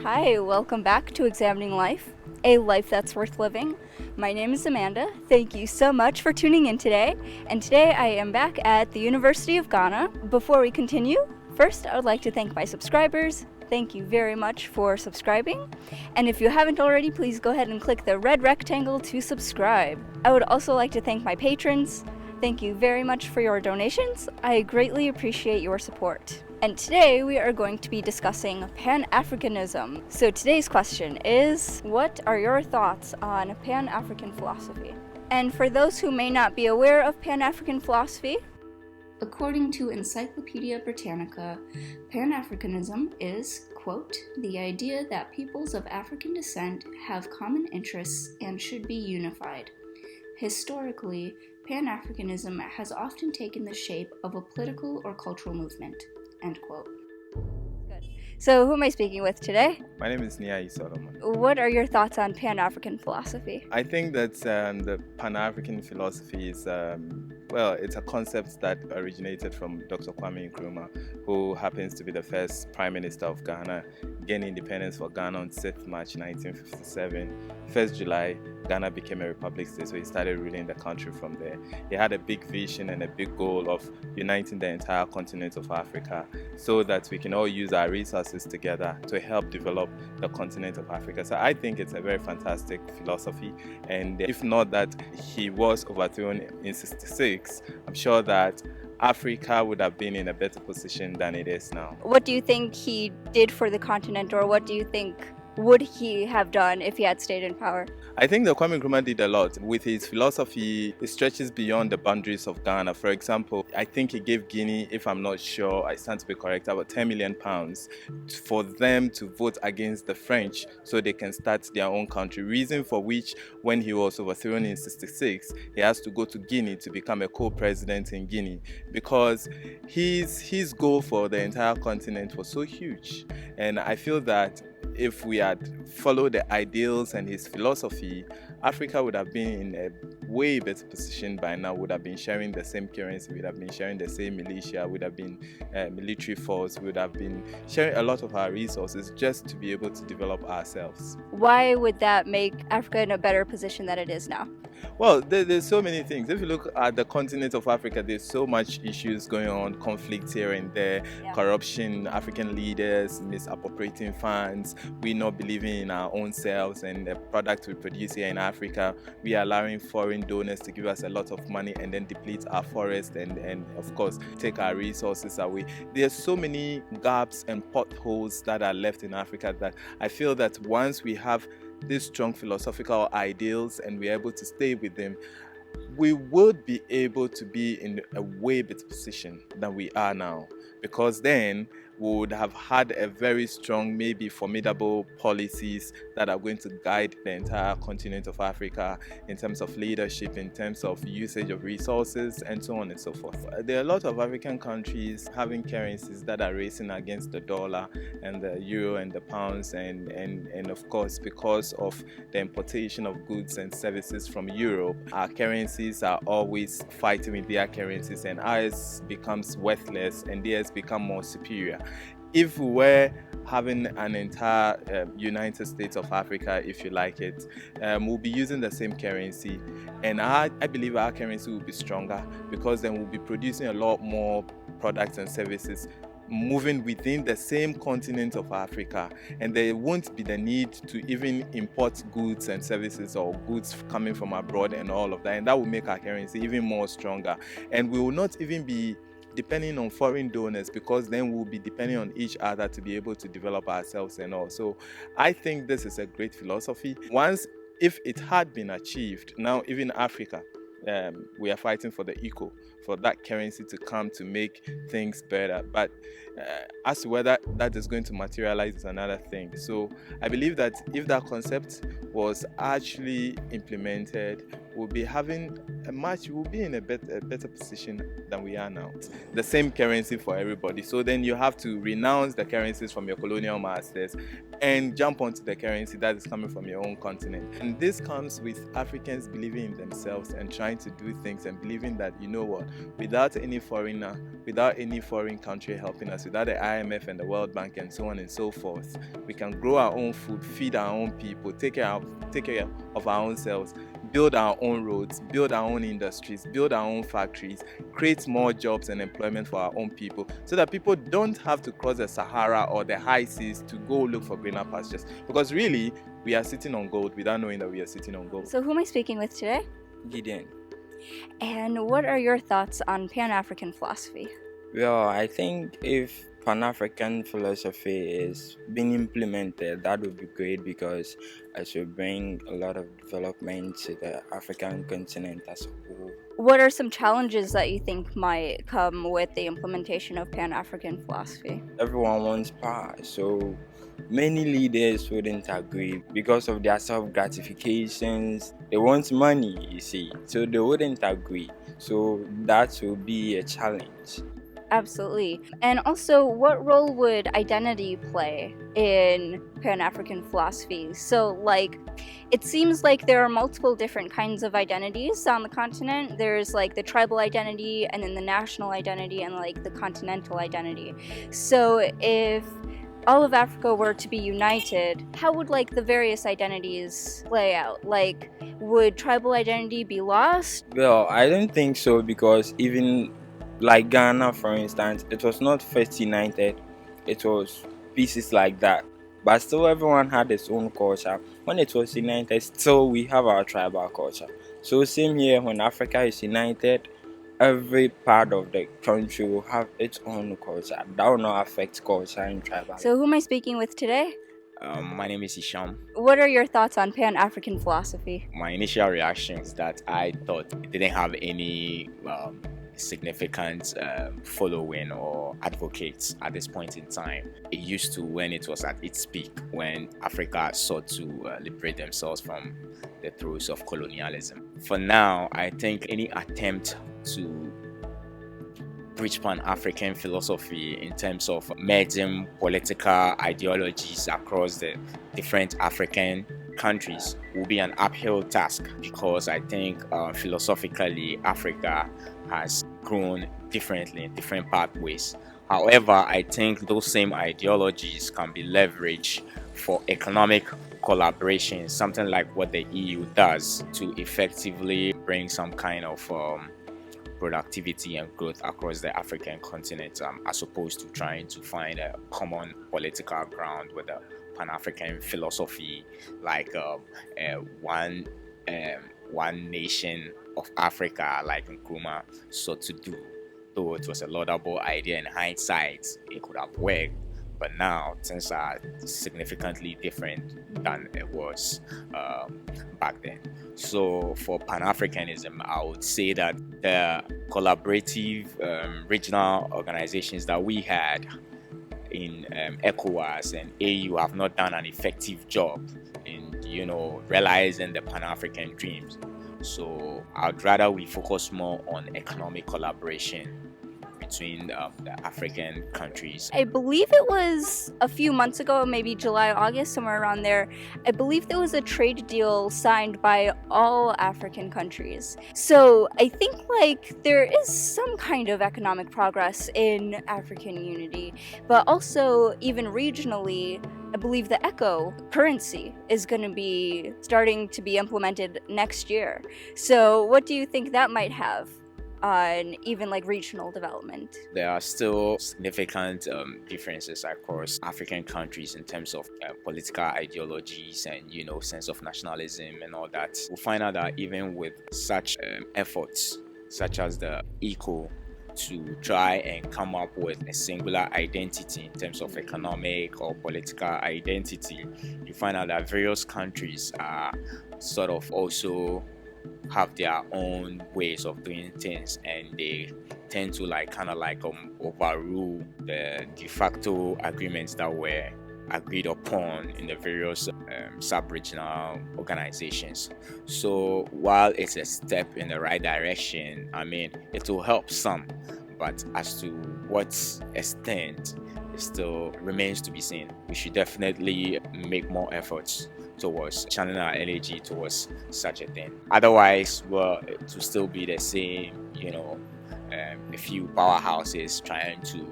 Hi, welcome back to Examining Life, a life that's worth living. My name is Amanda. Thank you so much for tuning in today. And today I am back at the University of Ghana. Before we continue, first I would like to thank my subscribers. Thank you very much for subscribing. And if you haven't already, please go ahead and click the red rectangle to subscribe. I would also like to thank my patrons. Thank you very much for your donations. I greatly appreciate your support. And today we are going to be discussing Pan-Africanism. So today's question is, what are your thoughts on Pan-African philosophy? And for those who may not be aware of Pan-African philosophy, according to Encyclopedia Britannica, Pan-Africanism is, quote, the idea that peoples of African descent have common interests and should be unified. Historically, Pan-Africanism has often taken the shape of a political or cultural movement. End quote. Good. So who am I speaking with today? My name is Nia Solomon. What are your thoughts on Pan-African philosophy? I think that the Pan-African philosophy is, it's a concept that originated from Dr. Kwame Nkrumah, who happens to be the first Prime Minister of Ghana, gained independence for Ghana on 6th March 1957. 1st July, Ghana became a republic state, so he started ruling the country from there. He had a big vision and a big goal of uniting the entire continent of Africa so that we can all use our resources together to help develop the continent of Africa. So I think it's a very fantastic philosophy, and if not that he was overthrown in 66, I'm sure that Africa would have been in a better position than it is now. What do you think he did for the continent, or what do you think would he have done if he had stayed in power? I think that Kwame Nkrumah did a lot. With his philosophy, it stretches beyond the boundaries of Ghana. For example, I think he gave Guinea, if I'm not sure, I stand to be correct, about £10 million for them to vote against the French so they can start their own country. Reason for which, when he was overthrown in 66, he has to go to Guinea to become a co-president in Guinea, because his goal for the entire continent was so huge. And I feel that if we had followed the ideals and his philosophy, Africa would have been in a way better position by now, would have been sharing the same currency, would have been sharing the same militia, would have been military force, would have been sharing a lot of our resources just to be able to develop ourselves. Why would that make Africa in a better position than it is now? Well, there's so many things. If you look at the continent of Africa, there's so much issues going on, conflicts here and there, corruption, African leaders misappropriating funds, we not believing in our own selves and the product we produce here in Africa. We are allowing foreign donors to give us a lot of money and then deplete our forest and of course take our resources away. There's so many gaps and potholes that are left in Africa that I feel that once we have these strong philosophical ideals and we're able to stay with them, we would be able to be in a way better position than we are now, because then we would have had a very strong, maybe formidable policies that are going to guide the entire continent of Africa in terms of leadership, in terms of usage of resources, and so on and so forth. There are a lot of African countries having currencies that are racing against the dollar and the euro and the pounds, and of course, because of the importation of goods and services from Europe, our currencies are always fighting with their currencies, and ours becomes worthless and theirs become more superior. If we were having an entire United States of Africa, if you like it, we'll be using the same currency, and I believe our currency will be stronger, because then we'll be producing a lot more products and services moving within the same continent of Africa, and there won't be the need to even import goods and services or goods coming from abroad and all of that, and that will make our currency even more stronger, and we will not even be depending on foreign donors, because then we'll be depending on each other to be able to develop ourselves and all. So I think this is a great philosophy. If it had been achieved, now even Africa, we are fighting for the eco, for that currency to come to make things better. But as to whether that is going to materialize is another thing. So I believe that if that concept was actually implemented, we'll be in a better position than we are now. The same currency for everybody. So then you have to renounce the currencies from your colonial masters and jump onto the currency that is coming from your own continent. And this comes with Africans believing in themselves and trying to do things and believing that, you know what, without any foreigner, without any foreign country helping us, without the IMF and the World Bank and so on and so forth. We can grow our own food, feed our own people, take care of our own selves, build our own roads, build our own industries, build our own factories, create more jobs and employment for our own people, so that people don't have to cross the Sahara or the high seas to go look for greener pastures. Because really, we are sitting on gold without knowing that we are sitting on gold. So who am I speaking with today? Gideon. And what are your thoughts on Pan-African philosophy? Well, I think if Pan-African philosophy is being implemented, that would be great because it will bring a lot of development to the African continent as a whole. What are some challenges that you think might come with the implementation of Pan-African philosophy? Everyone wants power, so many leaders wouldn't agree because of their self-gratifications. They want money, you see, so they wouldn't agree. So that will be a challenge. Absolutely. And also, what role would identity play in Pan-African philosophy? So, it seems like there are multiple different kinds of identities on the continent. There's the tribal identity, and then the national identity, and the continental identity. So, if all of Africa were to be united, how would the various identities play out? Would tribal identity be lost? Well, I don't think so because even like Ghana, for instance, it was not first united, it was pieces like that. But still, everyone had its own culture. When it was united, still we have our tribal culture. So same here, when Africa is united, every part of the country will have its own culture. That will not affect culture and tribal. So who am I speaking with today? My name is Isham. What are your thoughts on Pan-African philosophy? My initial reaction is that I thought it didn't have any significant following or advocates at this point in time. It used to when it was at its peak, when Africa sought to liberate themselves from the throes of colonialism. For now, I think any attempt to preach Pan-African philosophy in terms of merging political ideologies across the different African countries will be an uphill task, because I think philosophically Africa has grown differently in different pathways. However, I think those same ideologies can be leveraged for economic collaboration, something like what the EU does to effectively bring some kind of productivity and growth across the African continent, as opposed to trying to find a common political ground with a Pan-African philosophy, like one nation of Africa, like Nkrumah sought to do. Though it was a laudable idea in hindsight, it could have worked, but now things are significantly different than it was back then. So for Pan-Africanism, I would say that the collaborative regional organizations that we had in ECOWAS and AU have not done an effective job in realizing the Pan-African dreams. So I'd rather we focus more on economic collaboration between the African countries. I believe it was a few months ago, maybe July, August, somewhere around there. I believe there was a trade deal signed by all African countries. So I think there is some kind of economic progress in African unity, but also even regionally, I believe the ECO currency is going to be starting to be implemented next year. So what do you think that might have on even regional development? There are still significant differences across African countries in terms of political ideologies and sense of nationalism and all that. We'll find out that even with such efforts such as the ECO to try and come up with a singular identity in terms of economic or political identity, you find out that various countries are sort of also have their own ways of doing things, and they tend to overrule the de facto agreements that were agreed upon in the various sub-regional organizations. So while it's a step in the right direction, it will help some, but as to what extent, it still remains to be seen. We should definitely make more efforts towards channeling our energy towards such a thing. Otherwise, it will still be the same, a few powerhouses trying to,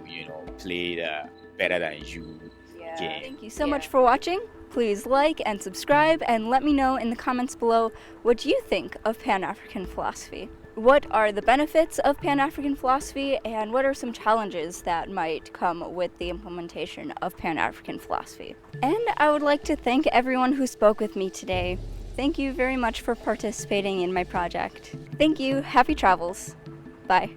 play the better than you game. Thank you so much for watching. Please like and subscribe and let me know in the comments below what you think of Pan-African philosophy. What are the benefits of Pan-African philosophy and what are some challenges that might come with the implementation of Pan-African philosophy? And I would like to thank everyone who spoke with me today. Thank you very much for participating in my project. Thank you. Happy travels. Bye.